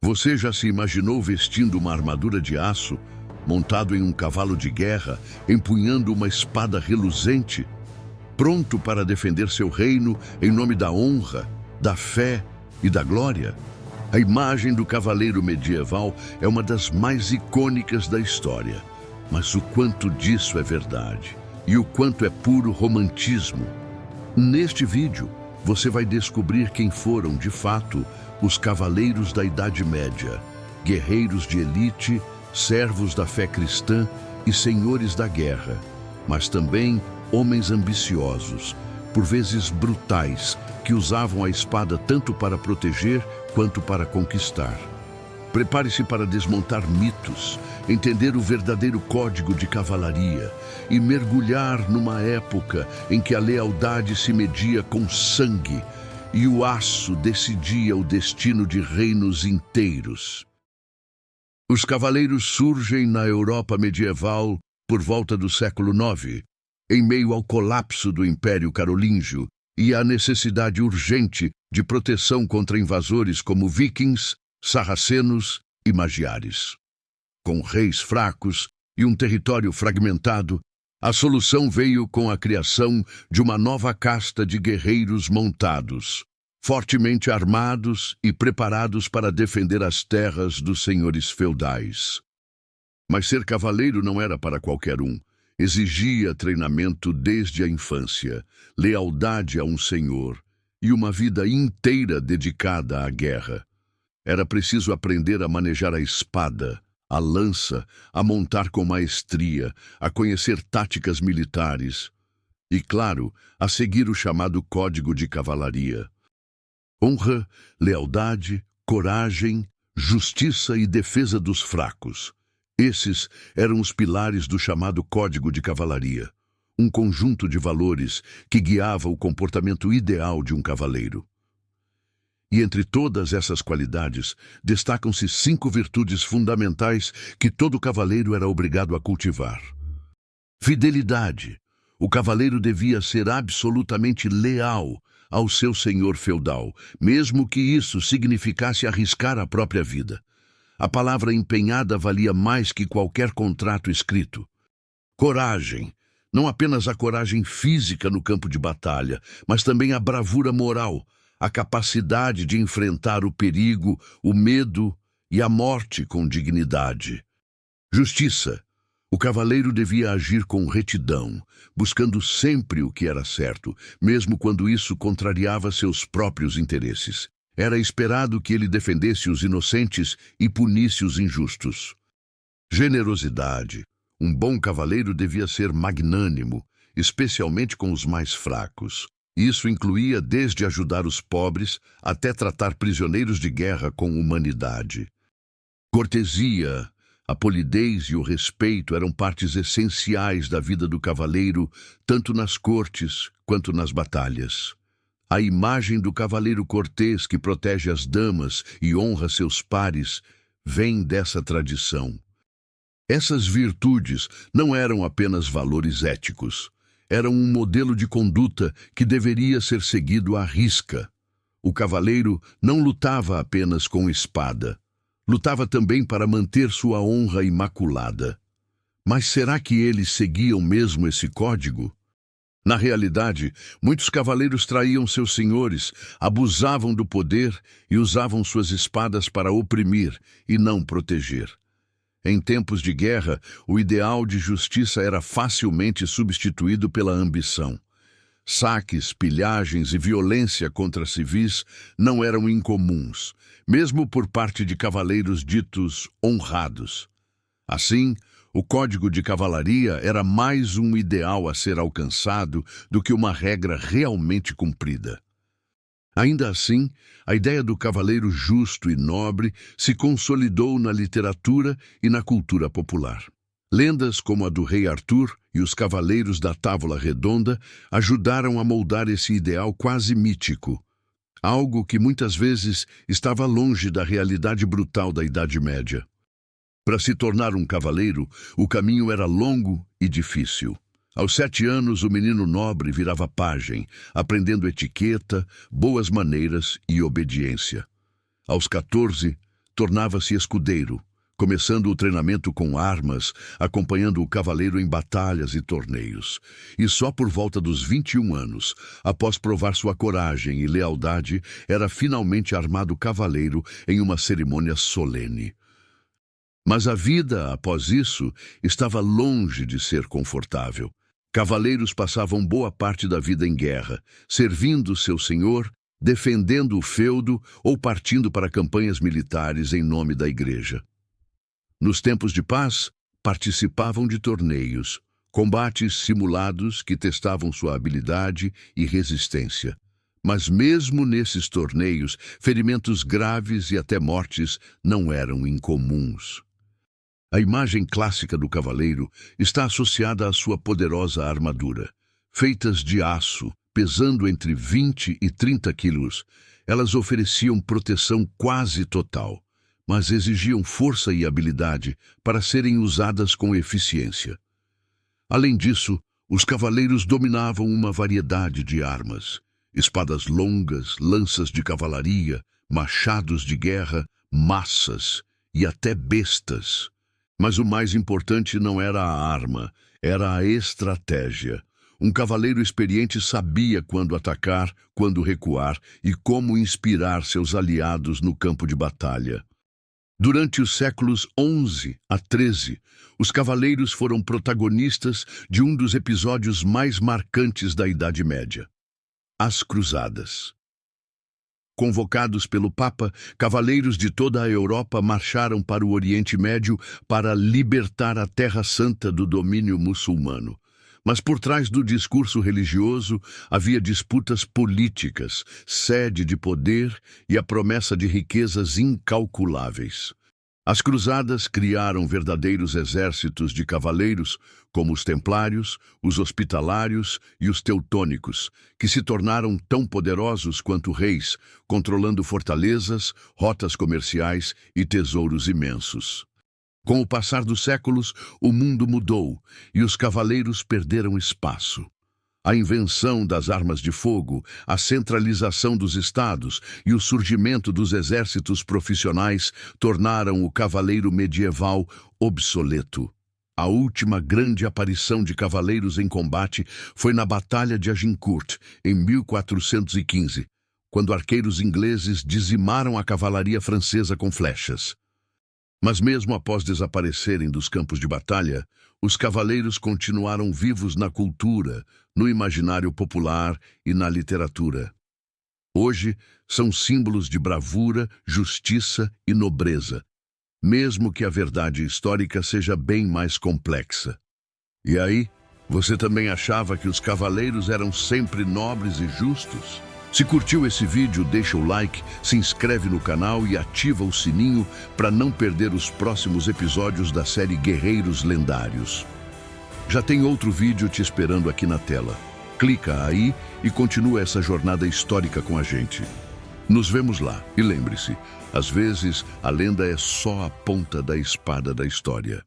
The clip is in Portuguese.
Você já se imaginou vestindo uma armadura de aço, montado em um cavalo de guerra, empunhando uma espada reluzente, pronto para defender seu reino em nome da honra, da fé e da glória? A imagem do cavaleiro medieval é uma das mais icônicas da história, mas o quanto disso é verdade e o quanto é puro romantismo. Neste vídeo, você vai descobrir quem foram, de fato, os cavaleiros da Idade Média, guerreiros de elite, servos da fé cristã e senhores da guerra, mas também homens ambiciosos, por vezes brutais, que usavam a espada tanto para proteger quanto para conquistar. Prepare-se para desmontar mitos, entender o verdadeiro código de cavalaria e mergulhar numa época em que a lealdade se media com sangue e o aço decidia o destino de reinos inteiros. Os cavaleiros surgem na Europa medieval por volta do século IX, em meio ao colapso do Império Carolíngio e à necessidade urgente de proteção contra invasores como vikings, sarracenos e magiares. Com reis fracos e um território fragmentado, a solução veio com a criação de uma nova casta de guerreiros montados, fortemente armados e preparados para defender as terras dos senhores feudais. Mas ser cavaleiro não era para qualquer um. Exigia treinamento desde a infância, lealdade a um senhor e uma vida inteira dedicada à guerra. Era preciso aprender a manejar a espada, a lança, a montar com maestria, a conhecer táticas militares e, claro, a seguir o chamado Código de Cavalaria. Honra, lealdade, coragem, justiça e defesa dos fracos. Esses eram os pilares do chamado Código de Cavalaria, um conjunto de valores que guiava o comportamento ideal de um cavaleiro. E entre todas essas qualidades, destacam-se 5 virtudes fundamentais que todo cavaleiro era obrigado a cultivar. Fidelidade. O cavaleiro devia ser absolutamente leal ao seu senhor feudal, mesmo que isso significasse arriscar a própria vida. A palavra empenhada valia mais que qualquer contrato escrito. Coragem. Não apenas a coragem física no campo de batalha, mas também a bravura moral, a capacidade de enfrentar o perigo, o medo e a morte com dignidade. Justiça. O cavaleiro devia agir com retidão, buscando sempre o que era certo, mesmo quando isso contrariava seus próprios interesses. Era esperado que ele defendesse os inocentes e punisse os injustos. Generosidade. Um bom cavaleiro devia ser magnânimo, especialmente com os mais fracos. Isso incluía desde ajudar os pobres até tratar prisioneiros de guerra com humanidade. Cortesia. A polidez e o respeito eram partes essenciais da vida do cavaleiro, tanto nas cortes quanto nas batalhas. A imagem do cavaleiro cortês que protege as damas e honra seus pares vem dessa tradição. Essas virtudes não eram apenas valores éticos, eram um modelo de conduta que deveria ser seguido à risca. O cavaleiro não lutava apenas com espada, lutava também para manter sua honra imaculada. Mas será que eles seguiam mesmo esse código? Na realidade, muitos cavaleiros traíam seus senhores, abusavam do poder e usavam suas espadas para oprimir e não proteger. Em tempos de guerra, o ideal de justiça era facilmente substituído pela ambição. Saques, pilhagens e violência contra civis não eram incomuns, mesmo por parte de cavaleiros ditos honrados. Assim, o Código de Cavalaria era mais um ideal a ser alcançado do que uma regra realmente cumprida. Ainda assim, a ideia do cavaleiro justo e nobre se consolidou na literatura e na cultura popular. Lendas como a do rei Arthur e os cavaleiros da Távola Redonda ajudaram a moldar esse ideal quase mítico, algo que muitas vezes estava longe da realidade brutal da Idade Média. Para se tornar um cavaleiro, o caminho era longo e difícil. Aos 7 anos, o menino nobre virava pajem, aprendendo etiqueta, boas maneiras e obediência. Aos 14, tornava-se escudeiro, começando o treinamento com armas, acompanhando o cavaleiro em batalhas e torneios. E só por volta dos 21 anos, após provar sua coragem e lealdade, era finalmente armado cavaleiro em uma cerimônia solene. Mas a vida, após isso, estava longe de ser confortável. Cavaleiros passavam boa parte da vida em guerra, servindo seu senhor, defendendo o feudo ou partindo para campanhas militares em nome da igreja. Nos tempos de paz, participavam de torneios, combates simulados que testavam sua habilidade e resistência. Mas mesmo nesses torneios, ferimentos graves e até mortes não eram incomuns. A imagem clássica do cavaleiro está associada à sua poderosa armadura. Feitas de aço, pesando entre 20 e 30 quilos, elas ofereciam proteção quase total, mas exigiam força e habilidade para serem usadas com eficiência. Além disso, os cavaleiros dominavam uma variedade de armas: espadas longas, lanças de cavalaria, machados de guerra, maças e até bestas. Mas o mais importante não era a arma, era a estratégia. Um cavaleiro experiente sabia quando atacar, quando recuar e como inspirar seus aliados no campo de batalha. Durante os séculos XI a XIII, os cavaleiros foram protagonistas de um dos episódios mais marcantes da Idade Média: as Cruzadas. Convocados pelo Papa, cavaleiros de toda a Europa marcharam para o Oriente Médio para libertar a Terra Santa do domínio muçulmano. Mas por trás do discurso religioso havia disputas políticas, sede de poder e a promessa de riquezas incalculáveis. As cruzadas criaram verdadeiros exércitos de cavaleiros, como os templários, os hospitalários e os teutônicos, que se tornaram tão poderosos quanto reis, controlando fortalezas, rotas comerciais e tesouros imensos. Com o passar dos séculos, o mundo mudou e os cavaleiros perderam espaço. A invenção das armas de fogo, a centralização dos estados e o surgimento dos exércitos profissionais tornaram o cavaleiro medieval obsoleto. A última grande aparição de cavaleiros em combate foi na Batalha de Agincourt, em 1415, quando arqueiros ingleses dizimaram a cavalaria francesa com flechas. Mas mesmo após desaparecerem dos campos de batalha, os cavaleiros continuaram vivos na cultura, no imaginário popular e na literatura. Hoje, são símbolos de bravura, justiça e nobreza, mesmo que a verdade histórica seja bem mais complexa. E aí, você também achava que os cavaleiros eram sempre nobres e justos? Se curtiu esse vídeo, deixa o like, se inscreve no canal e ativa o sininho para não perder os próximos episódios da série Guerreiros Lendários. Já tem outro vídeo te esperando aqui na tela. Clica aí e continua essa jornada histórica com a gente. Nos vemos lá e lembre-se, às vezes a lenda é só a ponta da espada da história.